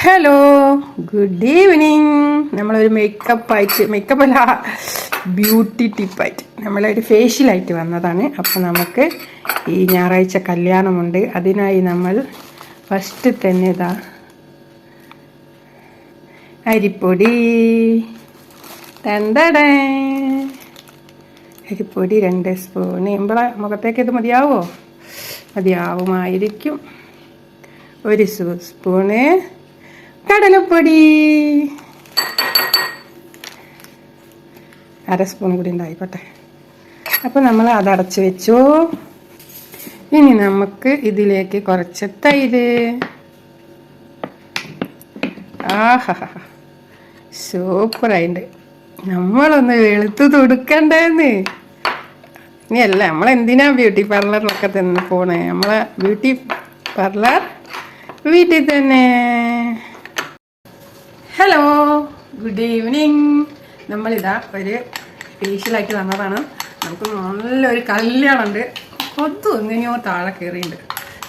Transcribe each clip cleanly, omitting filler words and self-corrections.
Hello, good evening. നമ്മളൊരു makeup അല്ല, beauty ടിപ്പായിട്ട് നമ്മളൊരു ഫേഷ്യലായിട്ട് വന്നതാണ്. അപ്പോൾ നമുക്ക് ഈ ഞായറാഴ്ച കല്യാണമുണ്ട്. അതിനായി നമ്മൾ ഫസ്റ്റ് തന്നെ ഇതാ അരിപ്പൊടി അരിപ്പൊടി 2 സ്പൂണ്. നമ്മളെ മുഖത്തേക്ക് ഇത് മതിയാവുമായിരിക്കും. 1 സ്പൂണ് കടലപ്പൊടി, 1/2 സ്പൂൺ കൂടി ഉണ്ടായിക്കോട്ടെ. അപ്പോൾ നമ്മൾ അതടച്ച് വെച്ചു. ഇനി നമുക്ക് ഇതിലേക്ക് കുറച്ച് തൈര്. ആഹാ, സൂപ്പറായിട്ട്. നമ്മളൊന്ന് വെളുത്ത് തുടുക്കണ്ടേന്ന്. ഇനിയല്ല, നമ്മളെന്തിനാ ബ്യൂട്ടി പാർലറിലൊക്കെ തന്നെ പോണേ? നമ്മളെ ബ്യൂട്ടി പാർലർ വീട്ടിൽ തന്നെ. Hello, good evening. നമ്മളിതാ ഒരു ഫേഷ്യലായിട്ട് വന്നതാണ്. നമുക്ക് നല്ലൊരു കല്യാണമുണ്ട്. എങ്ങനെയോ താഴെ കയറിയുണ്ട്,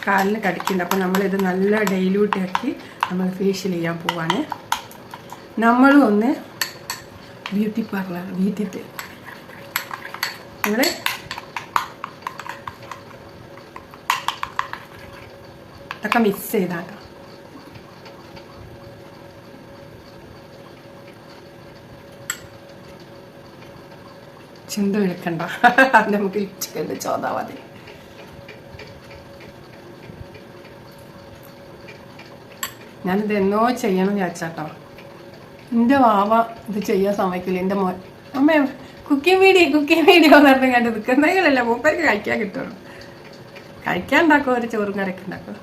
കാലിന് കടിക്കുന്നുണ്ട്. അപ്പോൾ നമ്മളിത് നല്ല ഡൈല്യൂട്ടാക്കി നമ്മൾ ഫേഷ്യൽ ചെയ്യാൻ പോവാണ്. നമ്മളും ഒന്ന് ബ്യൂട്ടി പാർലർ വീട്ടിൽ നമ്മൾ ഇതൊക്കെ മിക്സ് ചെയ്താട്ടോ. ചിന്ത എടുക്കണ്ട, നമുക്ക് ലിപ്സ്റ്റിക് ചോദാ മതി. ഞാനിത് എന്നോ ചെയ്യണം വിചാരിച്ചാട്ടോ. എൻ്റെ വാവ ഇത് ചെയ്യാൻ സമ്മതിക്കില്ല. എൻ്റെ മോൻ അമ്മ കുക്കിംഗ് വീഡിയോ എന്ന് പറഞ്ഞ് കണ്ട് നിൽക്കുന്നതിലല്ല, മൂപ്പർക്ക് കഴിക്കാൻ കിട്ടുള്ളൂ. കഴിക്കാൻ ഉണ്ടാക്കും, ഒരു ചോറും കറിയൊക്കെ ഉണ്ടാക്കും,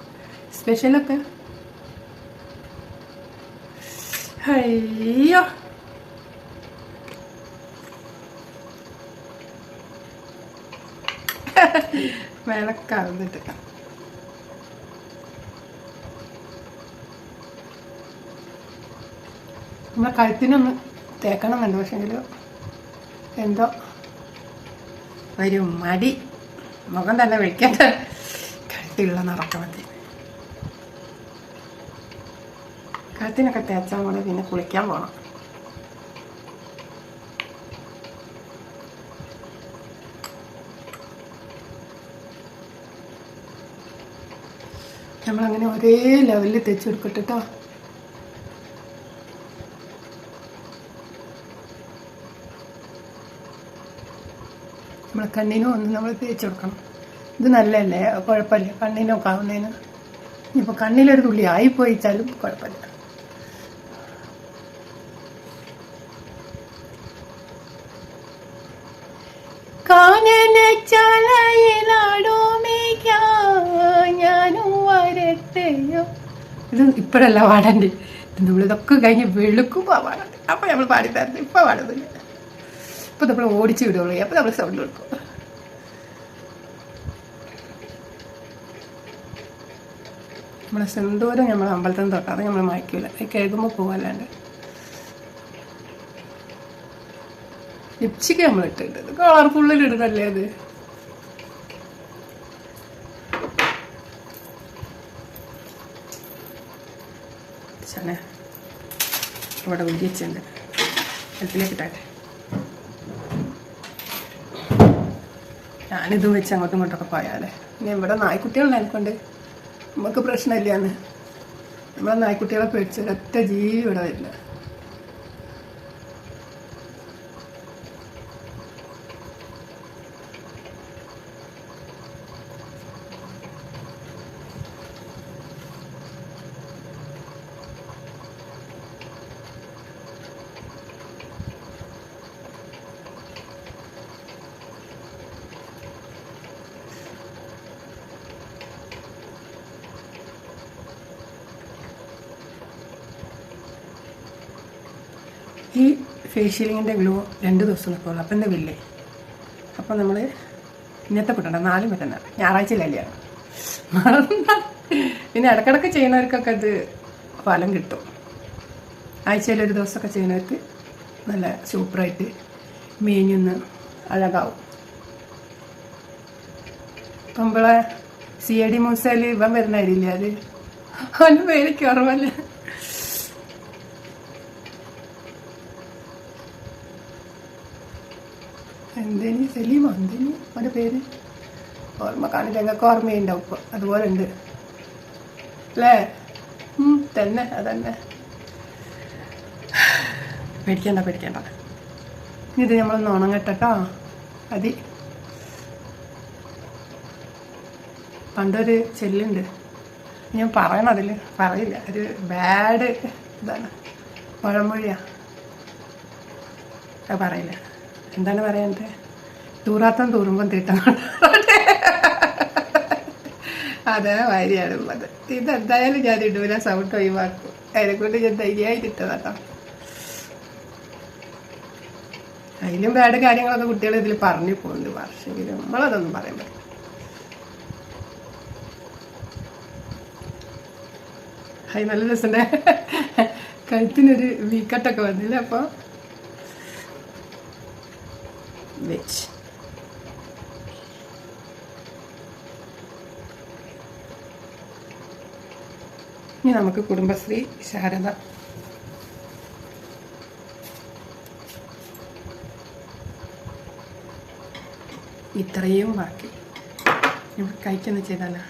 സ്പെഷ്യലൊക്കെ. അയ്യോ, വിളക്കാവുന്നിട്ട്. നമ്മളെ കഴുത്തിനൊന്ന് തേക്കണമെന്നുണ്ട്, പക്ഷെങ്കിൽ എന്തോ ഒരു മടി. മുഖം തന്നെ വെക്കാത്ത കഴുത്തിലുള്ള നിറക്കം മതി. കഴുത്തിനൊക്കെ തേച്ചാൽ കൂടെ പിന്നെ കുളിക്കാൻ പോകണം. നമ്മളങ്ങനെ ഒരേ ലെവലിൽ തേച്ച് കൊടുക്കട്ടെ കേട്ടോ. നമ്മളെ കണ്ണിനും ഒന്ന് നമ്മൾ തേച്ച് കൊടുക്കണം. ഇത് നല്ലതല്ലേ, കുഴപ്പമില്ല. കണ്ണിനൊക്കെ ആവുന്നതിന് ഇപ്പോൾ കണ്ണിലൊരു തുള്ളി ആയിപ്പോയിച്ചാലും കുഴപ്പമില്ല. ഇത് ഇപ്പോഴല്ല പാടണ്ട്, നമ്മളിതൊക്കെ കഴിഞ്ഞ് വെളുക്കുമ്പോൾ പാടണ്ട്. അപ്പം നമ്മൾ പാടിത്തരുന്നത് ഇപ്പം പാടുന്നില്ല. ഇപ്പം നമ്മൾ ഓടിച്ച് വിടുള്ളൂ, അപ്പം നമ്മൾ സൗണ്ട് കൊടുക്കും. നമ്മളെ സെന്തൂരം നമ്മൾ അമ്പലത്തിൽ നിന്ന് തൊട്ടാതെ നമ്മൾ മായ്ക്കൂല, കേൾക്കുമ്പോൾ പോവല്ലാണ്ട്. ലിപ്സ്റ്റിക്ക് നമ്മൾ ഇട്ടിട്ട് കളർഫുള്ളിൽ ഇടുന്നല്ലേ അത്. ഇവിടെ ഉദ്ദേശിച്ചുണ്ട്, അടുപ്പിലേക്ക് ഇട്ടാട്ടെ. ഞാനിത് വെച്ച് അങ്ങോട്ടും ഇങ്ങോട്ടൊക്കെ പോയാലേ. ഇനി ഇവിടെ നായ്ക്കുട്ടികളെ എനിക്കൊണ്ട് നമുക്ക് പ്രശ്നമില്ലാന്ന്. നമ്മളെ നായ്ക്കുട്ടികളെ പേടിച്ച് ഒറ്റ ജീവി ഇവിടെ വരില്ല. ഈ ഫേഷ്യലിങ്ങിൻ്റെ ഗ്ലോ 2 ദിവസം നിൽക്കുള്ളൂ. അപ്പം എന്താ വില്ലേ? അപ്പോൾ നമ്മൾ ഇന്നത്തെ കിട്ടണ്ട, 4 മറ്റന്നാൾ ഞായറാഴ്ചയിലല്ലേ. പിന്നെ ഇടക്കിടക്ക് ചെയ്യുന്നവർക്കൊക്കെ ഇത് ഫലം കിട്ടും. ആഴ്ചയിൽ 1 ദിവസമൊക്കെ ചെയ്യുന്നവർക്ക് നല്ല സൂപ്പറായിട്ട് മേഞ്ഞൊന്ന് അഴകാവും. ഇപ്പം നമ്മളെ CID മൂസയിൽ ഇവൻ വരുന്ന കാര്യമില്ല, അത് അവൻ്റെ പേര് കുറവല്ല. എന്തേനി സലീമോ എന്തേനി അവൻ്റെ പേര് ഓർമ്മ കാണില്ല, ഞങ്ങൾക്ക് ഓർമ്മയുണ്ടാവും ഇപ്പോൾ. അതുപോലെ ഉണ്ട് അല്ലേ? തന്നെ അതന്നെ. പേടിക്കണ്ട. ഇത് നമ്മളൊന്ന് ഉണങ്ങട്ടോ. മതി. പണ്ടൊരു ചെല്ലുണ്ട്, ഞാൻ പറയണം, അതിൽ പറയില്ല, ഒരു ബാഡ് ഇതാണ്, പഴമൊഴിയാ, അത് പറയില്ല. എന്താണ് പറയാൻ്റെ? തൂറാത്തം തൂറുമ്പം തീട്ടം. അതെ വരിയാണ് ഉള്ളത്. ഇതെന്തായാലും ഞാൻ ഇടൂല, സൗണ്ട് ഒഴിവാക്കും. അതിനെക്കൊണ്ട് ഞാൻ ധൈര്യമായിട്ട് ഇട്ടതാട്ടോ. അതിലും ബാഡ് കാര്യങ്ങളൊക്കെ കുട്ടികൾ ഇതിൽ പറഞ്ഞു പോകുന്നുണ്ട്, പക്ഷെങ്കിലും നമ്മളതൊന്നും പറയാൻ പറ്റില്ല. അത് നല്ല രസമുണ്ട്. കഴുത്തിനൊരു വീക്കട്ടൊക്കെ വന്നില്ല. അപ്പോൾ വെച്ച് ഇനി നമുക്ക് കുടുംബശ്രീ ശാരദ ഇത്രയും ബാക്കി കഴിക്കൊന്ന് ചെയ്താലോ.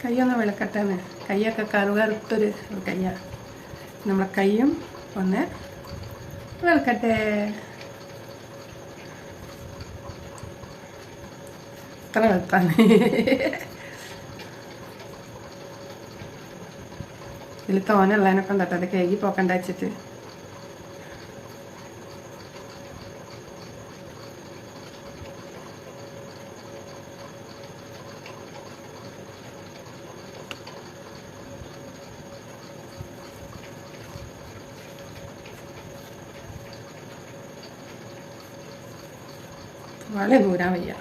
കൈയൊന്ന് വിളക്കട്ടെന്ന്. കൈയൊക്കെ കറുകറുത്തൊരു കയ്യാ. നമ്മളെ കൈയും ഒന്ന് വിളക്കട്ടെ. ഇത്ര വെളുത്താണ്. ഇതിൽ തോനുള്ളതിനൊക്കെ ഉണ്ടോ, അത് കേകി പോക്കണ്ട വെച്ചിട്ട്. വളരെ ദൂരാൻ വയ്യ.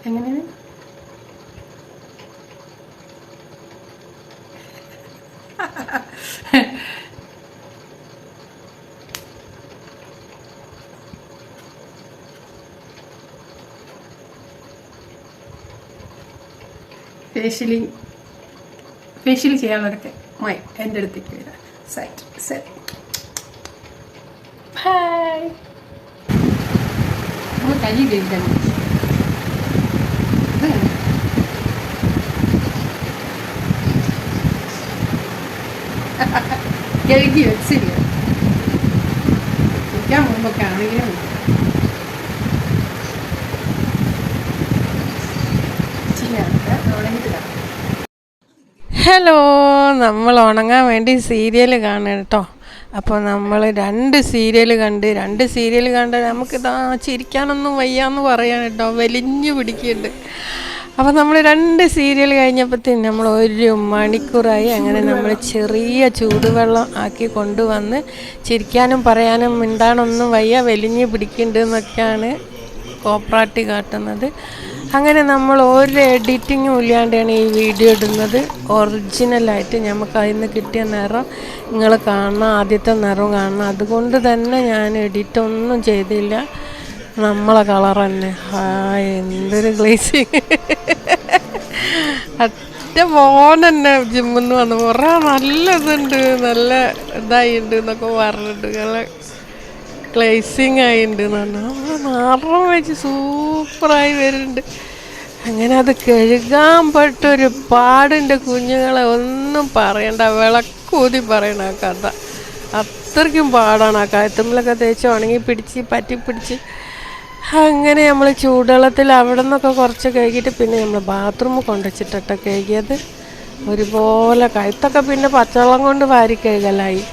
എങ്ങനെയാണ്? ഫേഷ്യൽ ചെയ്യാനുള്ളവരൊക്കെ എൻ്റെ അടുത്തേക്ക് വരാം. Set bye. നമ്മൾ കൈ കഴിക്കാൻ കഴുകി വെച്ചില്ല. കുടിക്കാൻ മുമ്പൊക്കെ ആണെങ്കിലും ഹലോ, നമ്മൾ ഉണങ്ങാൻ വേണ്ടി സീരിയൽ കാണുക കേട്ടോ. അപ്പോൾ നമ്മൾ രണ്ട് സീരിയൽ കണ്ട് നമുക്കിതാ ചിരിക്കാനൊന്നും വയ്യാന്ന് പറയാൻ കേട്ടോ, വലിഞ്ഞു പിടിക്കുന്നുണ്ട്. അപ്പോൾ നമ്മൾ 2 സീരിയൽ കഴിഞ്ഞപ്പോഴത്തേന് നമ്മൾ 1 മണിക്കൂറായി. അങ്ങനെ നമ്മൾ ചെറിയ ചൂടുവെള്ളം ആക്കി കൊണ്ടുവന്ന് ചിരിക്കാനും പറയാനും മിണ്ടാനൊന്നും വയ്യ, വലിഞ്ഞു പിടിക്കുന്നുണ്ട് എന്നൊക്കെയാണ് കോപ്രാട്ടി കാട്ടുന്നത്. അങ്ങനെ നമ്മൾ ഒരു എഡിറ്റിങ്ങും ഇല്ലാണ്ടാണ് ഈ വീഡിയോ ഇടുന്നത്. ഒറിജിനലായിട്ട് നമുക്ക് അതിൽ നിന്ന് കിട്ടിയ നിറം നിങ്ങൾ കാണണം, ആദ്യത്തെ നിറം കാണണം. അതുകൊണ്ട് തന്നെ ഞാൻ എഡിറ്റൊന്നും ചെയ്തില്ല, നമ്മളെ കളർ തന്നെ. എന്തൊരു ഗ്ലേസിങ്! അറ്റ മോൻ തന്നെ ജിമ്മിന്ന് വന്ന് കുറേ നല്ല ഇതുണ്ട്, നല്ല ഇതായിട്ടുണ്ട് എന്നൊക്കെ പറഞ്ഞിട്ട്, നല്ല ഗ്ലേസിങ് ആയിട്ടുണ്ട് എന്ന് പറഞ്ഞാൽ നിറം വെച്ച് സൂപ്പറായി വരുന്നുണ്ട്. അങ്ങനെ അത് കഴുകാൻ പെട്ടൊരു പാടിൻ്റെ കുഞ്ഞുങ്ങളെ ഒന്നും പറയണ്ട, വിളക്കൂതി പറയണ ആ കഥ. അത്രയ്ക്കും പാടാണ്. ആ കഴുത്തുമ്പിലൊക്കെ തേച്ച് ഉണങ്ങി പറ്റിപ്പിടിച്ച് അങ്ങനെ നമ്മൾ ചൂടുവെള്ളത്തിൽ അവിടെ നിന്നൊക്കെ കുറച്ച് കഴുകിയിട്ട് പിന്നെ നമ്മൾ ബാത്റൂമിൽ കൊണ്ടുവച്ചിട്ടോ കഴുകിയത്. ഒരുപോലെ കഴുത്തൊക്കെ പിന്നെ പച്ചവെള്ളം കൊണ്ട് വാരി കഴുകലായി.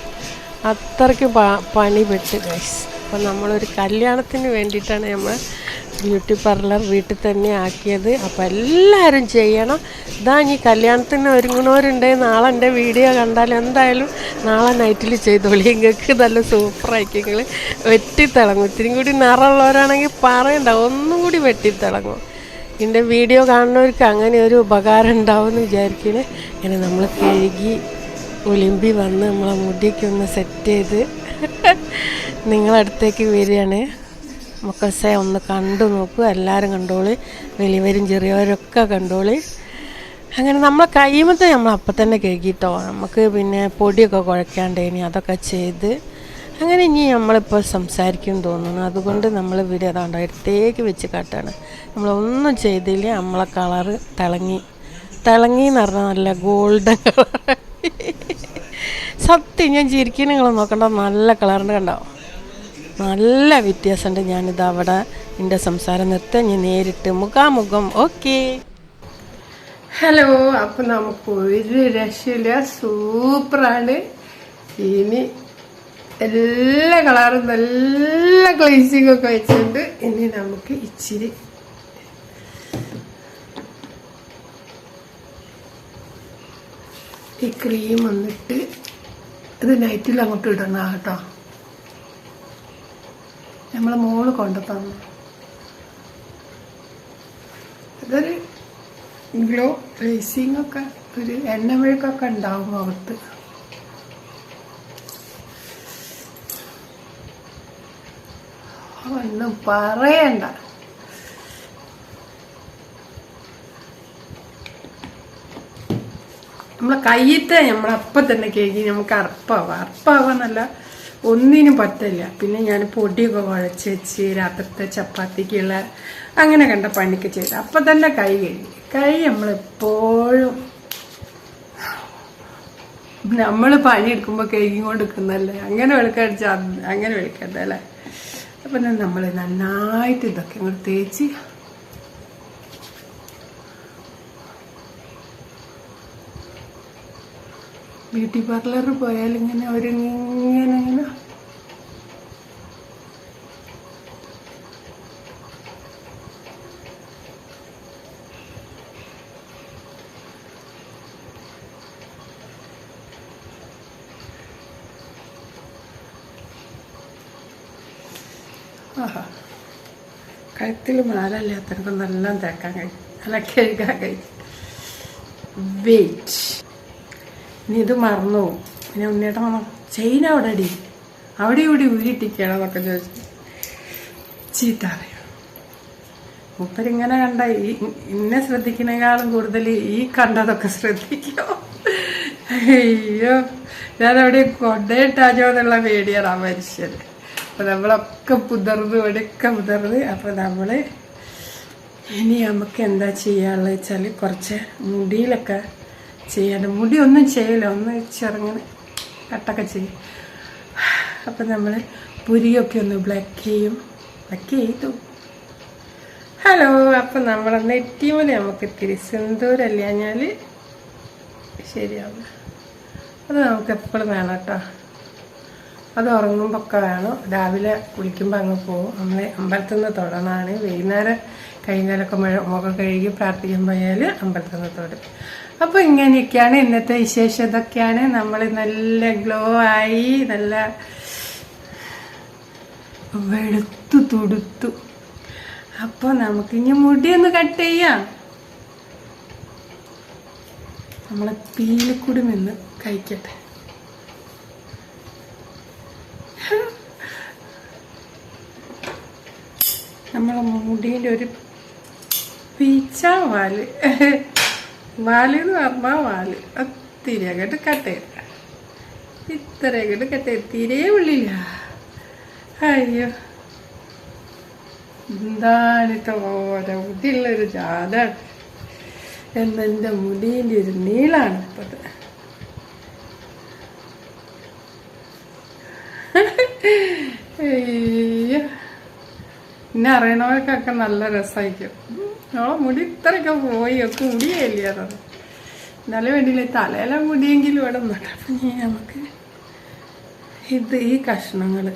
അത്രയ്ക്ക് പണി പെട്ട് ഗൈസ്. അപ്പോൾ നമ്മളൊരു കല്യാണത്തിന് വേണ്ടിയിട്ടാണ് നമ്മൾ ബ്യൂട്ടി പാർലർ വീട്ടിൽ തന്നെ ആക്കിയത്. അപ്പോൾ എല്ലാവരും ചെയ്യണം. ഇതാ ഈ കല്യാണത്തിന് ഒരുങ്ങുന്നവരുണ്ടെങ്കിൽ നാളെ എൻ്റെ വീഡിയോ കണ്ടാൽ എന്തായാലും നാളെ നൈറ്റിൽ ചെയ്തോളി. നിങ്ങൾക്ക് നല്ല സൂപ്പറായിരിക്കും. നിങ്ങൾ വെട്ടിത്തിളങ്ങും. ഇത്തിരി കൂടി നിറമുള്ളവരാണെങ്കിൽ പറയണ്ട, ഒന്നും കൂടി വെട്ടിത്തിളങ്ങും. എൻ്റെ വീഡിയോ കാണുന്നവർക്ക് അങ്ങനെ ഒരു ഉപകാരം ഉണ്ടാവുമെന്ന് വിചാരിക്കണേ. ഇങ്ങനെ നമ്മൾ കഴുകി ഒലിമ്പി വന്ന് നമ്മളെ മുടിയൊക്കെ ഒന്ന് സെറ്റ് ചെയ്ത് നിങ്ങളടുത്തേക്ക് വരികയാണ്. മക്കൾസെ ഒന്ന് കണ്ടു നോക്കൂ, എല്ലാവരും കണ്ടോളി, വലിയവരും ചെറിയവരൊക്കെ കണ്ടോളി. അങ്ങനെ നമ്മളെ കഴിയുമ്പോൾ നമ്മൾ അപ്പം തന്നെ കഴുകിട്ടോ. നമുക്ക് പിന്നെ പൊടിയൊക്കെ കുഴക്കാണ്ടേനി, അതൊക്കെ ചെയ്ത് അങ്ങനെ ഇനി നമ്മളിപ്പോൾ സംസാരിക്കും തോന്നുന്നു. അതുകൊണ്ട് നമ്മൾ വീഡിയോ അതാണ്ട് അടുത്തേക്ക് വെച്ച് കാട്ടാണ്. നമ്മളൊന്നും ചെയ്തില്ല, നമ്മളെ കളറ് തിളങ്ങി എന്ന് പറഞ്ഞാൽ നല്ല ഗോൾഡൻ കളർ. സത്യം ഞാൻ ചിരിക്കും, നിങ്ങൾ നോക്കണ്ട, നല്ല കളറിൻ്റെ കണ്ടാവും, നല്ല വ്യത്യാസമുണ്ട്. ഞാനിത് അവിടെ എൻ്റെ സംസാരം നിർത്താൻ ഞാൻ നേരിട്ട് മുഖാമുഖം. Okay, hello. അപ്പം നമുക്ക് ഒരു രക്ഷയില്ല, സൂപ്പറാണ്. ഇനി എല്ലാ കളറും നല്ല ഗ്ലേസിംഗ് ഒക്കെ വെച്ചിട്ടുണ്ട്. ഇനി നമുക്ക് ഇച്ചിരി ഈ ക്രീം വന്നിട്ട് ഇത് നൈറ്റിൽ അങ്ങോട്ട് ഇടണ കേട്ടോ. നമ്മളെ മോള് കൊണ്ടു തന്നു. ഇതൊരു ഗ്ലോ ഗ്ലേസിംഗ് ഒക്കെ, ഒരു എണ്ണ മെഴുക്കൊക്കെ ഉണ്ടാവും മുഖത്ത്. ഒന്നും പറയണ്ട. നമ്മളെ കയ്യത്തെ നമ്മളപ്പം തന്നെ കേൾക്കി നമുക്ക് അറപ്പാവാന്നല്ല, ഒന്നിനും പറ്റില്ല. പിന്നെ ഞാൻ പൊടിയൊക്കെ കുഴച്ച് വെച്ച് രാത്രിത്തെ ചപ്പാത്തിക്കുള്ള അങ്ങനെ കണ്ട പണിക്ക് ചെയ്ത് അപ്പം തന്നെ കൈ നമ്മളെപ്പോഴും നമ്മൾ പണിയെടുക്കുമ്പോൾ കഴുകിക്കൊണ്ട് നിൽക്കുന്നല്ലേ. അങ്ങനെ വെളുക്കടിച്ചാൽ അങ്ങനെ വെളുക്കണ്ട അല്ലേ. അപ്പം നമ്മൾ നന്നായിട്ട് ഇതൊക്കെ ഇങ്ങോട്ട് തേച്ച് ബ്യൂട്ടി പാർലറിൽ പോയാൽ ഇങ്ങനെ അവരിങ്ങനെ കഴുത്തിൽ മാലല്ലാത്തവർക്കും നല്ല തേക്കാൻ കഴിയും, നല്ല കഴുകാൻ കഴിയും. വെയിറ്റ്, ഇനി ഇത് മറന്നു പോകും. പിന്നെ ഉണ്ണിയേട്ടൻ വന്നോ, ചെയിൻ അവിടെ അടി, അവിടെ ഇവിടെ ഊരിട്ടിക്കണം എന്നൊക്കെ ചോദിച്ചു ചീത്ത അറിയാം. മൂപ്പരിങ്ങനെ കണ്ട ഇന്നെ ശ്രദ്ധിക്കുന്നതിനേക്കാളും കൂടുതൽ ഈ കണ്ടതൊക്കെ ശ്രദ്ധിക്കോ. അയ്യോ, ഞാനവിടെ കൊണ്ടയിട്ടാജോ എന്നുള്ള പേടിയാണ് ആ മനുഷ്യന്. അപ്പം നമ്മളൊക്കെ ഇവിടെയൊക്കെ പുതർന്ന്. അപ്പം നമ്മൾ ഇനി നമുക്ക് എന്താ ചെയ്യാനുള്ളത് വെച്ചാൽ കുറച്ച് മുടിയിലൊക്കെ ചെയ്യാൻ. മുടി ഒന്നും ചെയ്യില്ല, ഒന്ന് ചെറുങ്ങനെ കട്ടൊക്കെ ചെയ്യും. അപ്പം നമ്മൾ പുരിയൊക്കെ ഒന്ന് ബ്ലക്ക് ചെയ്തു. ഹലോ. അപ്പം നമ്മളെ നെറ്റിമൂല നമുക്ക് ഇത്തിരി സിന്ദൂരല്ലാഞ്ഞാൽ ശരിയാവും. അത് നമുക്ക് എപ്പോഴും വേണം കേട്ടോ. അത് ഉറങ്ങുമ്പോൾ ഒക്കെ വേണം. രാവിലെ കുളിക്കുമ്പോൾ അങ്ങ് പോകും. നമ്മൾ അമ്പലത്തിൽ നിന്ന് തൊടണമാണ്. വൈകുന്നേരം കഴിഞ്ഞാലൊക്കെ മുഖം കഴുകി പ്രാർത്ഥിക്കാൻ പോയാൽ അമ്പലത്തിൽ നിന്ന് തൊടും. അപ്പോൾ ഇങ്ങനെയൊക്കെയാണ് ഇന്നത്തെ വിശേഷം. ഇതൊക്കെയാണ്. നമ്മൾ നല്ല ഗ്ലോ ആയി, നല്ല വെളുത്തു തുടുത്തു. അപ്പോൾ നമുക്കിനി മുടിയൊന്ന് കട്ട് ചെയ്യാം. നമ്മളെ പീലിക്കൂടി നിന്ന് കഴിക്കട്ടെ. നമ്മളെ മുടീൻ്റെ ഒരു പീച്ച വാല് എന്ന് പറഞ്ഞാൽ വാല് ഒത്തിരി അങ്ങോട്ട് കട്ട് ചെയ്ത, ഇത്ര അങ്ങോട്ട് കട്ട് ചെയ്ത് തീരെ ഉള്ളില്ല. അയ്യോ, എന്താണിത്ത ഓരോ മുടിയുള്ളൊരു ജാതാണ് എന്നെൻ്റെ മുടീൻ്റെ ഒരു നീളാണ് ഇപ്പത്. അയ്യോ, പിന്നെ അറിയണവർക്കൊക്കെ നല്ല രസമായിരിക്കും. മുടി ഇത്രയൊക്കെ പോയി ഒക്കെ മുടിയല്ലേ അത്. എന്നാലും വേണ്ടിയില്ലേ തലയിലെ മുടിയെങ്കിലും ഇവിടെ നിന്നോട്ടെ. അപ്പം നമുക്ക് ഈ കഷ്ണങ്ങൾ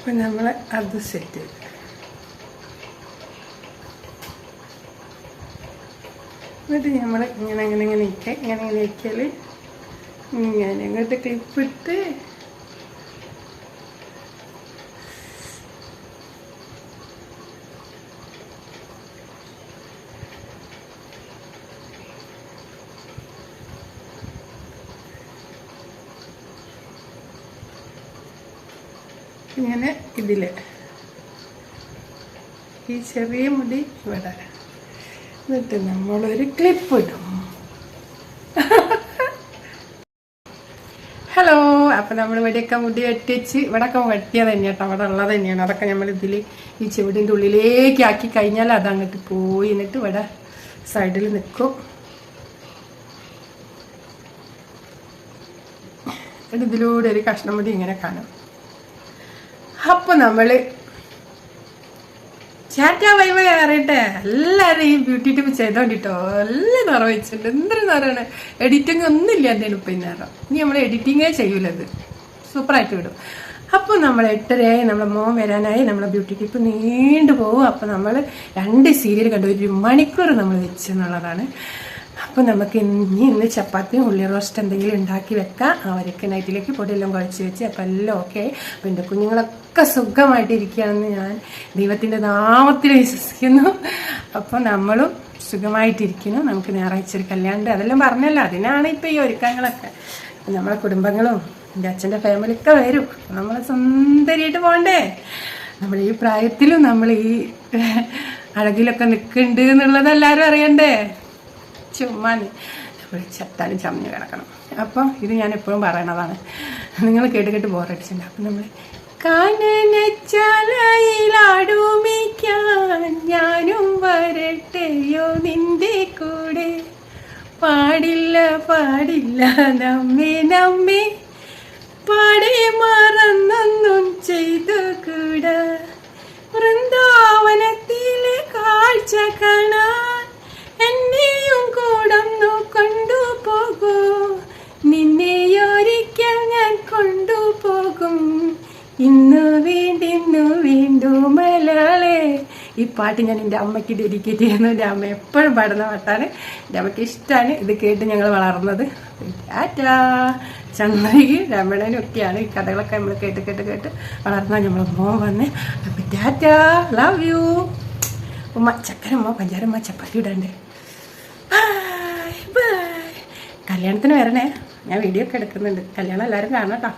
അപ്പം നമ്മൾ അത് സെറ്റ് ചെയ്തു. എന്നിട്ട് നമ്മൾ ഇങ്ങനെ ഇരിക്കൽ ഇങ്ങനെ ഇങ്ങോട്ട് ക്ലിപ്പിട്ട് ഇങ്ങനെ ഇതിൽ ഈ ചെറിയ മുടി ഇവിടെ എന്നിട്ട് നമ്മളൊരു ക്ലിപ്പ് ഇടും. ഹലോ, അപ്പം നമ്മൾ ഇവിടെയൊക്കെ മുടി വെട്ടിച്ച് ഇവിടെയൊക്കെ വെട്ടിയത് തന്നെയാണ് കേട്ടോ, അവിടെ ഉള്ളത് തന്നെയാണ്. അതൊക്കെ നമ്മൾ ഇതിൽ ഈ ചെവിടിൻ്റെ ഉള്ളിലേക്ക് ആക്കി കഴിഞ്ഞാൽ അതങ്ങോട്ട് പോയി എന്നിട്ട് ഇവിടെ സൈഡിൽ നിൽക്കും. ഇതിലൂടെ ഒരു കഷ്ണം മുടി ഇങ്ങനെ കാണും. അപ്പോൾ നമ്മൾ ചാറ്റാ വൈവ അറിയട്ടെ. എല്ലാവരും ഈ ബ്യൂട്ടി ടിപ്പ് ചെയ്തോണ്ടിട്ടോ. എല്ലാം നിറ വെച്ചിട്ടുണ്ട്. എന്തൊരു നിറമാണ്. എഡിറ്റിംഗ് ഒന്നുമില്ല എന്തെങ്കിലും ഇപ്പം ഇന്നേരം. ഇനി നമ്മൾ എഡിറ്റിങ്ങേ ചെയ്യൂലത്, സൂപ്പറായിട്ട് വിടും. അപ്പോൾ നമ്മൾ 8:30 നമ്മളെ മോൻ വരാനായി. നമ്മളെ ബ്യൂട്ടി ടിപ്പ് നീണ്ടു പോകും. അപ്പോൾ നമ്മൾ 2 സീരിയൽ കണ്ടു 1 മണിക്കൂർ നമ്മൾ വെച്ചെന്നുള്ളതാണ്. അപ്പോൾ നമുക്ക് ഇന്ന് ചപ്പാത്തിയും ഉള്ളി റോസ്റ്റ് എന്തെങ്കിലും ഉണ്ടാക്കി വെക്കാം. അവർക്ക് നൈറ്റിലേക്ക് പൊടിയെല്ലാം കുഴച്ച് വെച്ച് അപ്പോൾ എല്ലാം ഓക്കെ. അപ്പോൾ എൻ്റെ കുഞ്ഞുങ്ങളൊക്കെ സുഖമായിട്ടിരിക്കുകയാണെന്ന് ഞാൻ ദൈവത്തിൻ്റെ നാമത്തിൽ വിശ്വസിക്കുന്നു. അപ്പോൾ നമ്മളും സുഖമായിട്ടിരിക്കുന്നു. നമുക്ക് ഞായറാഴ്ച ഒരു കല്യാണം, അതെല്ലാം പറഞ്ഞല്ലോ, അതിനാണ് ഇപ്പോൾ ഈ ഒരുക്കങ്ങളൊക്കെ. അപ്പം നമ്മളെ കുടുംബങ്ങളും എൻ്റെ അച്ഛൻ്റെ ഫാമിലിയൊക്കെ വരും. നമ്മൾ സുന്ദരിയായിട്ട് പോകണ്ടേ. നമ്മൾ ഈ പ്രായത്തിലും നമ്മൾ ഈ അഴകിലൊക്കെ നിൽക്കുന്നുണ്ട് എന്നുള്ളത് എല്ലാവരും അറിയണ്ടേ. ചുമ്മാന്ന് ചത്താലും ചമഞ്ഞ് കിടക്കണം. അപ്പം ഇത് ഞാൻ എപ്പോഴും പറയണതാണ്, നിങ്ങൾ കേട്ട് ബോറടിച്ചിട്ടുണ്ട്. അപ്പം നമ്മൾ കാനനച്ചാലയിലാടുമിക്കാൻ ഞാനും വരട്ടെയോ നിന്റെ കൂടെ, പാടില്ല നമ്മെ പാടെ മറന്നൊന്നും ചെയ്തു കൂടാ, വൃന്ദാവനത്തിലെ കാഴ്ച കാണാൻ എന്നെയും കൂടൊന്നു കൊണ്ടുപോകൂ, നിന്നെയൊരിക്കൽ ഞാൻ കൊണ്ടുപോകും, ഇന്നു വീണ്ടും മലയാളേ. ഈ പാട്ട് ഞാൻ എൻ്റെ അമ്മയ്ക്ക് ഡെഡിക്കേറ്റ് ചെയ്യുന്നു. എൻ്റെ അമ്മ എപ്പോഴും പാടുന്ന പാട്ടാണ്. എൻ്റെ അമ്മയ്ക്ക് ഇഷ്ടമാണ്. ഇത് കേട്ട് ഞങ്ങൾ വളർന്നത്. ടാറ്റാ. ചന്ദ്രയ്ക്ക് രമണനും ഒക്കെയാണ് ഈ കഥകളൊക്കെ നമ്മൾ കേട്ട് വളർന്നാൽ നമ്മൾ മോൻ വന്ന്. അപ്പം ടാറ്റാ, ലവ് യു. ഉമ്മ ചക്കരമ്മ പഞ്ചാരമ്മ ചപ്പാത്തി ഇടണ്ടേ. ബൈ. കല്യാണത്തിന് വരണേ. ഞാൻ വീഡിയോ ഒക്കെ എടുക്കുന്നുണ്ട്. കല്യാണം എല്ലാവരും കാണാം കേട്ടോ.